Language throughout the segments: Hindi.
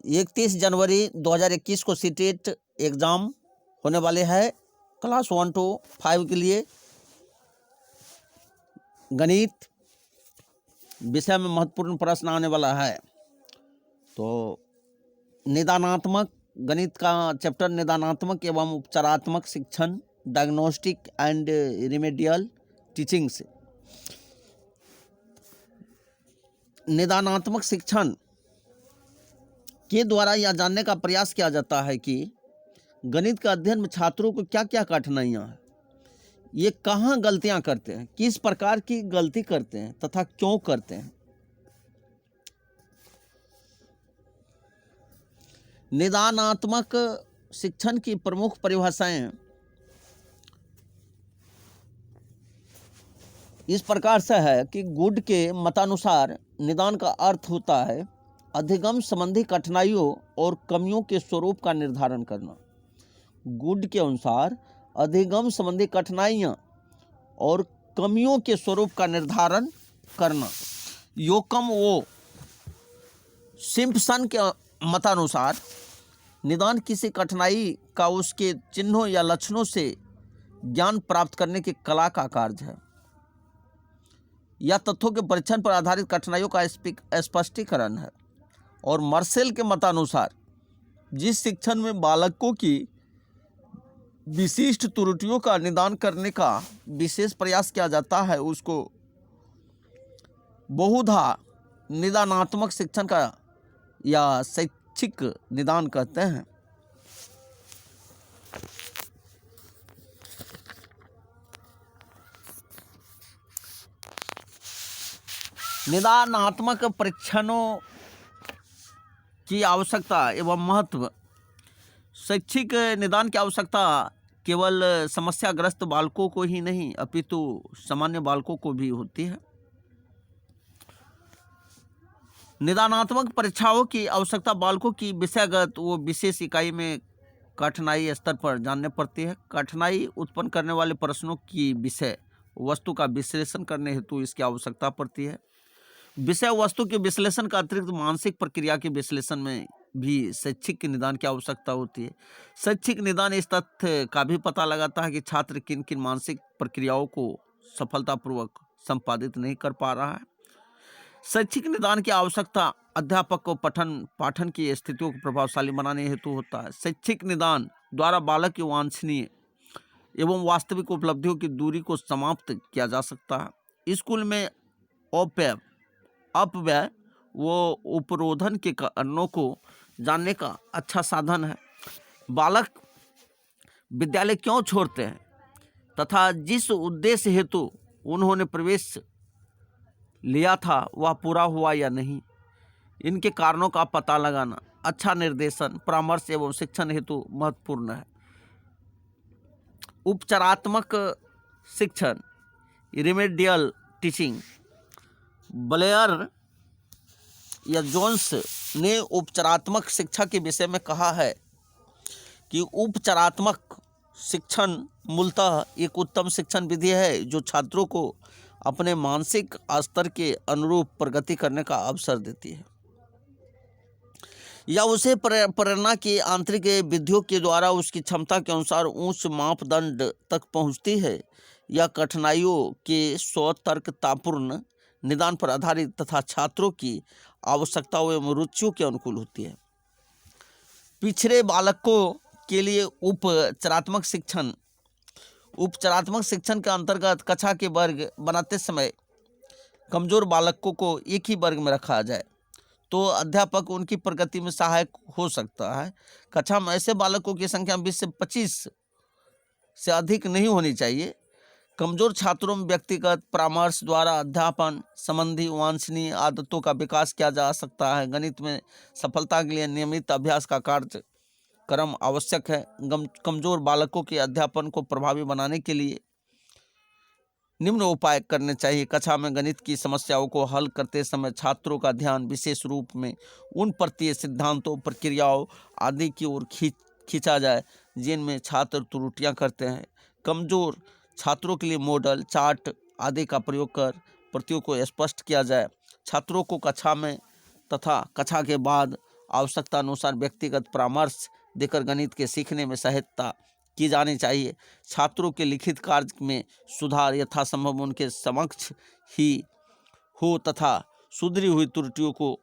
31 जनवरी 2021 को सीटेट एग्ज़ाम होने वाले हैं क्लास 1 to 5 के लिए। गणित विषय में महत्वपूर्ण प्रश्न आने वाला है। तो निदानात्मक गणित का चैप्टर निदानात्मक एवं उपचारात्मक शिक्षण, डायग्नोस्टिक एंड रिमेडियल टीचिंग से। निदानात्मक शिक्षण के द्वारा यह जानने का प्रयास किया जाता है कि गणित के अध्ययन में छात्रों को क्या क्या कठिनाइयाँ हैं, ये कहाँ गलतियाँ करते हैं, किस प्रकार की गलती करते हैं तथा क्यों करते हैं। निदानात्मक शिक्षण की प्रमुख परिभाषाएं इस प्रकार से है कि गुड के मतानुसार निदान का अर्थ होता है अधिगम संबंधी कठिनाइयों और कमियों के स्वरूप का निर्धारण करना। गुड के अनुसार अधिगम संबंधी कठिनाइयाँ और कमियों के स्वरूप का निर्धारण करना। योकम वो सिम्पसन के मतानुसार निदान किसी कठिनाई का उसके चिन्हों या लक्षणों से ज्ञान प्राप्त करने की कला का कार्य है या तथ्यों के परीक्षण पर आधारित कठिनाइयों का स्पष्टीकरण है। और मार्शल के मतानुसार जिस शिक्षण में बालकों की विशिष्ट त्रुटियों का निदान करने का विशेष प्रयास किया जाता है उसको बहुधा निदानात्मक शिक्षण का या शैक्षिक निदान कहते हैं। निदानात्मक परीक्षणों की आवश्यकता एवं महत्व। शैक्षिक निदान की आवश्यकता केवल समस्याग्रस्त बालकों को ही नहीं अपितु सामान्य बालकों को भी होती है। निदानात्मक परीक्षाओं की आवश्यकता बालकों की विषयगत वो विशेष इकाई में कठिनाई स्तर पर जानने पड़ती है। कठिनाई उत्पन्न करने वाले प्रश्नों की विषय वस्तु का विश्लेषण करने हेतु इसकी आवश्यकता पड़ती है। विषय वस्तु के विश्लेषण का अतिरिक्त मानसिक प्रक्रिया के विश्लेषण में भी शैक्षिक निदान की आवश्यकता होती है। शैक्षिक निदान इस तथ्य का भी पता लगाता है कि छात्र किन किन मानसिक प्रक्रियाओं को सफलतापूर्वक संपादित नहीं कर पा रहा है। शैक्षिक निदान की आवश्यकता अध्यापक को पठन पाठन की स्थितियों को प्रभावशाली बनाने हेतु होता है। शैक्षिक निदान द्वारा बालक की वांछनीय एवं वास्तविक उपलब्धियों की दूरी को समाप्त किया जा सकता है। स्कूल में अपव्यय वो उपरोधन के कारणों को जानने का अच्छा साधन है। बालक विद्यालय क्यों छोड़ते हैं तथा जिस उद्देश्य हेतु उन्होंने प्रवेश लिया था वह पूरा हुआ या नहीं, इनके कारणों का पता लगाना अच्छा निर्देशन, परामर्श एवं शिक्षण हेतु महत्वपूर्ण है। उपचारात्मक शिक्षण रिमेडियल टीचिंग। ब्लेयर या जोन्स ने उपचारात्मक शिक्षा के विषय में कहा है कि उपचारात्मक शिक्षण मूलतः एक उत्तम शिक्षण विधि है जो छात्रों को अपने मानसिक स्तर के अनुरूप प्रगति करने का अवसर देती है या उसे प्रेरणा की आंतरिक विधियों के द्वारा उसकी क्षमता के अनुसार उच्च मापदंड तक पहुंचती है या कठिनाइयों के स्वतर्कतापूर्ण निदान पर आधारित तथा छात्रों की आवश्यकताओं एवं रुचियों के अनुकूल होती है। पिछड़े बालकों के लिए उपचारात्मक शिक्षण के अंतर्गत कक्षा के वर्ग बनाते समय कमजोर बालकों को एक ही वर्ग में रखा जाए तो अध्यापक उनकी प्रगति में सहायक हो सकता है। कक्षा में ऐसे बालकों की संख्या 20 से 25 से अधिक नहीं होनी चाहिए। कमजोर छात्रों में व्यक्तिगत परामर्श द्वारा अध्यापन संबंधी वांछनीय आदतों का विकास किया जा सकता है। गणित में सफलता के लिए नियमित अभ्यास का कार्यक्रम आवश्यक है। कमजोर बालकों के अध्यापन को प्रभावी बनाने के लिए निम्न उपाय करने चाहिए। कक्षा में गणित की समस्याओं को हल करते समय छात्रों का ध्यान विशेष रूप में उन प्रत्यय सिद्धांतों, प्रक्रियाओं आदि की ओर खींचा जाए जिनमें छात्र त्रुटियां करते हैं। कमजोर छात्रों के लिए मॉडल, चार्ट आदि का प्रयोग कर प्रक्रियाओं को स्पष्ट किया जाए। छात्रों को कक्षा में तथा कक्षा के बाद आवश्यकता अनुसार व्यक्तिगत परामर्श देकर गणित के सीखने में सहायता की जानी चाहिए। छात्रों के लिखित कार्य में सुधार यथासंभव उनके समक्ष ही हो तथा सुधरी हुई त्रुटियों को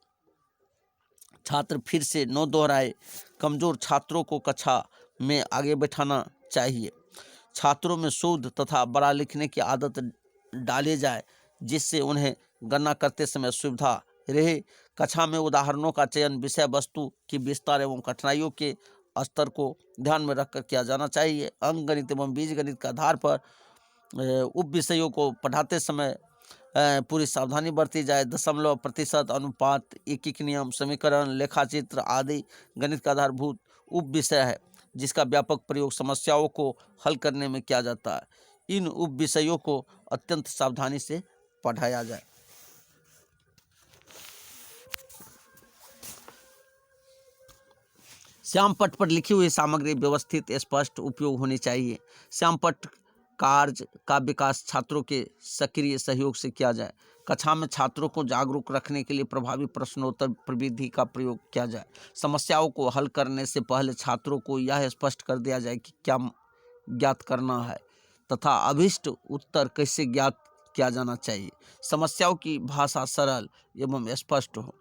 छात्र फिर से न दोहराए। कमजोर छात्रों को कक्षा में आगे बैठाना चाहिए। छात्रों में शोध तथा बड़ा लिखने की आदत डाली जाए जिससे उन्हें गणना करते समय सुविधा रहे। कक्षा में उदाहरणों का चयन विषय वस्तु की विस्तार एवं कठिनाइयों के स्तर को ध्यान में रखकर किया जाना चाहिए। अंक गणित एवं बीज गणित के आधार पर उप विषयों को पढ़ाते समय पूरी सावधानी बरती जाए। दशमलव, प्रतिशत, अनुपात, एकीक नियम, समीकरण, लेखाचित्र आदि गणित का आधारभूत उप विषय है जिसका व्यापक प्रयोग समस्याओं को हल करने में किया जाता है। इन उप विषयों को अत्यंत सावधानी से पढ़ाया जाए। श्याम पट्ट पर लिखी हुई सामग्री व्यवस्थित स्पष्ट उपयोग होनी चाहिए। श्याम पट्ट कार्य का विकास छात्रों के सक्रिय सहयोग से किया जाए। कक्षा में छात्रों को जागरूक रखने के लिए प्रभावी प्रश्नोत्तर प्रविधि का प्रयोग किया जाए। समस्याओं को हल करने से पहले छात्रों को यह स्पष्ट कर दिया जाए कि क्या ज्ञात करना है तथा अभीष्ट उत्तर कैसे ज्ञात किया जाना चाहिए। समस्याओं की भाषा सरल एवं स्पष्ट हो।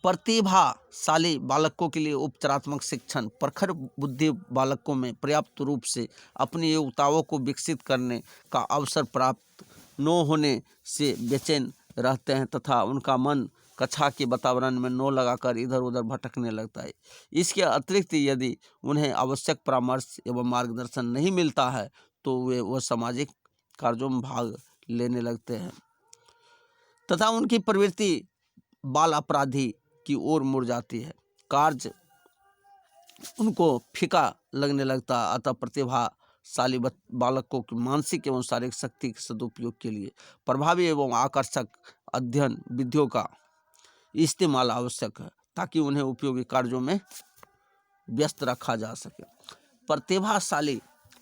प्रतिभाशाली बालकों के लिए उपचारात्मक शिक्षण प्रखर बुद्धि बालकों में पर्याप्त रूप से अपनी योग्यताओं को विकसित करने का अवसर प्राप्त न होने से बेचैन रहते हैं तथा उनका मन कक्षा के वातावरण में न लगाकर इधर उधर भटकने लगता है। इसके अतिरिक्त यदि उन्हें आवश्यक परामर्श एवं मार्गदर्शन नहीं मिलता है तो वह सामाजिक कार्यों में भाग लेने लगते हैं तथा उनकी प्रवृत्ति बाल अपराधी की ओर मुड़ जाती है। कार्य उनको फीका लगने लगता है। अतः प्रतिभाशाली बालकों की मानसिक एवं शारीरिक शक्ति के सदुपयोग के लिए प्रभावी एवं आकर्षक अध्ययन विधियों का इस्तेमाल आवश्यक है ताकि उन्हें उपयोगी कार्यों में व्यस्त रखा जा सके। प्रतिभाशाली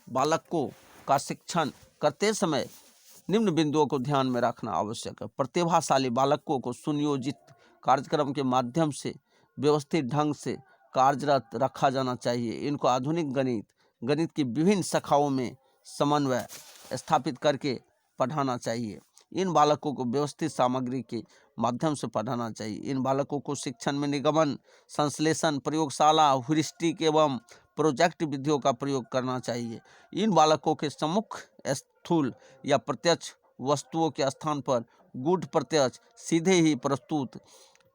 बालकों का शिक्षण करते समय निम्न बिंदुओं को ध्यान में रखना आवश्यक है। प्रतिभाशाली बालकों को सुनियोजित कार्यक्रम के माध्यम से व्यवस्थित ढंग से कार्यरत रखा जाना चाहिए। इनको आधुनिक गणित की विभिन्न शाखाओं में समन्वय स्थापित करके पढ़ाना चाहिए। इन बालकों को व्यवस्थित सामग्री के माध्यम से पढ़ाना चाहिए। इन बालकों को शिक्षण में निगमन, संश्लेषण, प्रयोगशाला, ह्यूरिस्टिक एवं प्रोजेक्ट विधियों का प्रयोग करना चाहिए। इन बालकों के सम्मुख स्थूल या प्रत्यक्ष वस्तुओं के स्थान पर गूढ़ प्रत्यक्ष सीधे ही प्रस्तुत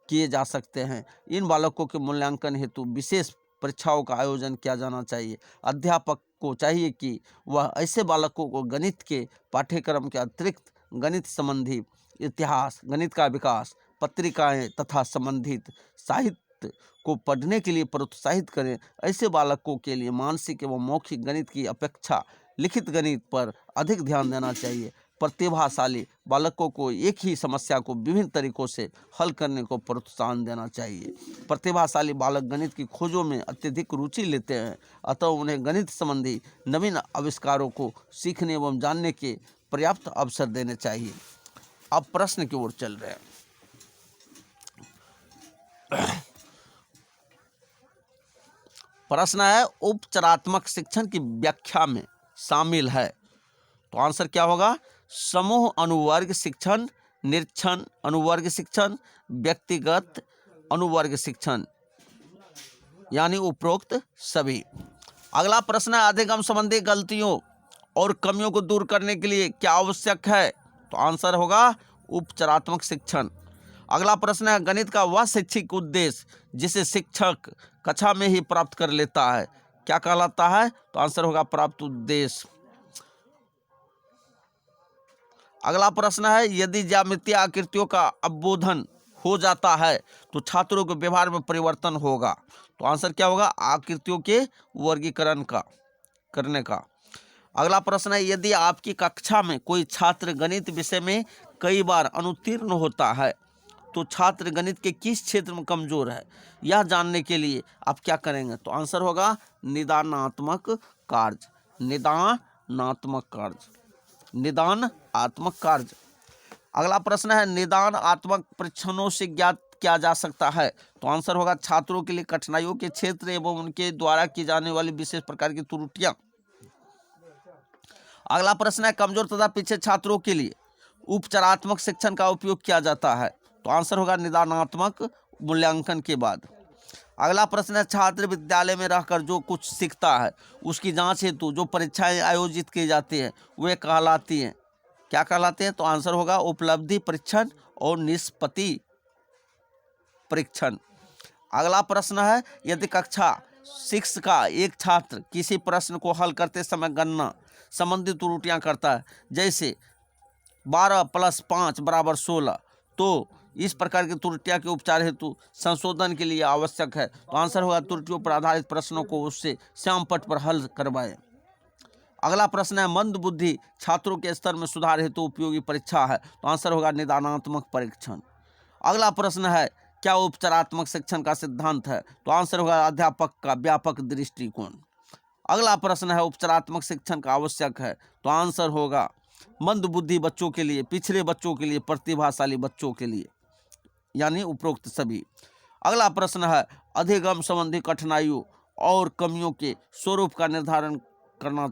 किए जा सकते हैं। इन बालकों के मूल्यांकन हेतु विशेष परीक्षाओं का आयोजन किया जाना चाहिए। अध्यापक को चाहिए कि वह ऐसे बालकों को गणित के पाठ्यक्रम के अतिरिक्त गणित संबंधी इतिहास, गणित का विकास, पत्रिकाएं तथा संबंधित साहित्य को पढ़ने के लिए प्रोत्साहित करें। ऐसे बालकों के लिए मानसिक एवं मौखिक गणित की अपेक्षा लिखित गणित पर अधिक ध्यान देना चाहिए। प्रतिभाशाली बालकों को एक ही समस्या को विभिन्न तरीकों से हल करने को प्रोत्साहन देना चाहिए। प्रतिभाशाली बालक गणित की खोजों में अत्यधिक रुचि लेते हैं, अतः उन्हें गणित संबंधी नवीन आविष्कारों को सीखने एवं जानने के पर्याप्त अवसर देने चाहिए। अब प्रश्न की ओर चल रहे हैं। प्रश्न है, उपचारात्मक शिक्षण की व्याख्या में शामिल है, तो आंसर क्या होगा? समूह अनुवर्ग शिक्षण, निरीक्षण अनुवर्ग शिक्षण, व्यक्तिगत अनुवर्ग शिक्षण, यानी उपरोक्त सभी। अगला प्रश्न है, अधिगम संबंधी गलतियों और कमियों को दूर करने के लिए क्या आवश्यक है? तो आंसर होगा उपचारात्मक शिक्षण। अगला प्रश्न है, गणित का वह शैक्षिक उद्देश्य जिसे शिक्षक कक्षा में ही प्राप्त कर लेता है क्या कहलाता है? तो आंसर होगा प्राप्त उद्देश्य। अगला प्रश्न है, यदि ज्यामितीय आकृतियों का अवबोधन हो जाता है तो छात्रों के व्यवहार में परिवर्तन होगा, तो आंसर क्या होगा? आकृतियों के वर्गीकरण करने का। अगला प्रश्न है, यदि आपकी कक्षा में कोई छात्र गणित विषय में कई बार अनुत्तीर्ण होता है तो छात्र गणित के किस क्षेत्र में कमजोर है, यह जानने के लिए आप क्या करेंगे? तो आंसर होगा निदानात्मक कार्य। निदानात्मक कार्य। अगला प्रश्न है, निदानात्मक परीक्षणों से ज्ञात किया जा सकता है? तो आंसर होगा छात्रों के लिए कठिनाइयों के क्षेत्र एवं उनके द्वारा की जाने वाली विशेष प्रकार की त्रुटियां। अगला प्रश्न है कमजोर तथा पीछे छात्रों के लिए उपचारात्मक शिक्षण का उपयोग किया जाता है? तो आंसर होगा निदानात्मक मूल्यांकन के बाद। अगला प्रश्न है छात्र विद्यालय में रहकर जो कुछ सीखता है उसकी जांच हेतु जो परीक्षाएं आयोजित की जाती हैं वे कहलाती हैं, क्या कहलाते हैं? तो आंसर होगा उपलब्धि परीक्षण और निष्पत्ति परीक्षण। अगला प्रश्न है यदि कक्षा 6 का एक छात्र किसी प्रश्न को हल करते समय गणना संबंधी त्रुटियां करता है, जैसे 12 + 5 = 16, तो इस प्रकार की त्रुटियां के उपचार हेतु संशोधन के लिए आवश्यक है। तो आंसर होगा त्रुटियों पर आधारित प्रश्नों को उससे श्यामपट्ट पर हल करवाएं। अगला प्रश्न है मंद बुद्धि छात्रों के स्तर में सुधार हेतु उपयोगी परीक्षा है? तो आंसर होगा निदानात्मक परीक्षण। अगला प्रश्न है क्या उपचारात्मक शिक्षण का सिद्धांत है? तो आंसर होगा अध्यापक का व्यापक दृष्टिकोण। अगला प्रश्न है उपचारात्मक शिक्षण का आवश्यक है? तो आंसर होगा मंद बुद्धि बच्चों के लिए, पिछड़े बच्चों के लिए, प्रतिभाशाली बच्चों के लिए, यानी उपरोक्त सभी। अगला प्रश्न है अधिगम संबंधी कठिनाइयों और कमियों के स्वरूप का निर्धारण करना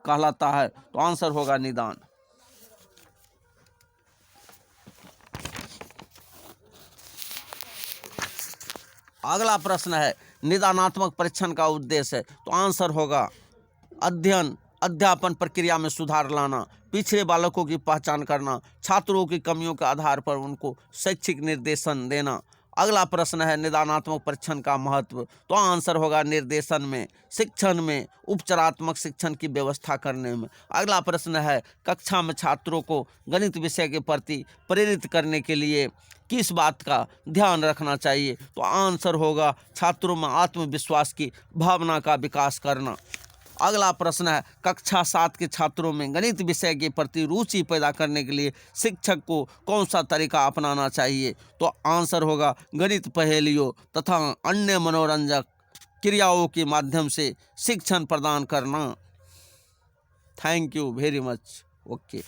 कहलाता है? तो आंसर होगा निदान। अगला प्रश्न है निदानात्मक परीक्षण का उद्देश्य है? तो आंसर होगा अध्ययन अध्यापन प्रक्रिया में सुधार लाना, पिछड़े बालकों की पहचान करना, छात्रों की कमियों के आधार पर उनको शैक्षिक निर्देशन देना। अगला प्रश्न है निदानात्मक परीक्षण का महत्व? तो आंसर होगा निर्देशन में, शिक्षण में, उपचारात्मक शिक्षण की व्यवस्था करने में। अगला प्रश्न है कक्षा में छात्रों को गणित विषय के प्रति प्रेरित करने के लिए किस बात का ध्यान रखना चाहिए? तो आंसर होगा छात्रों में आत्मविश्वास की भावना का विकास करना। अगला प्रश्न है कक्षा 7 के छात्रों में गणित विषय के प्रति रुचि पैदा करने के लिए शिक्षक को कौन सा तरीका अपनाना चाहिए? तो आंसर होगा गणित पहेलियों तथा अन्य मनोरंजक क्रियाओं के माध्यम से शिक्षण प्रदान करना। Thank you very much. Okay.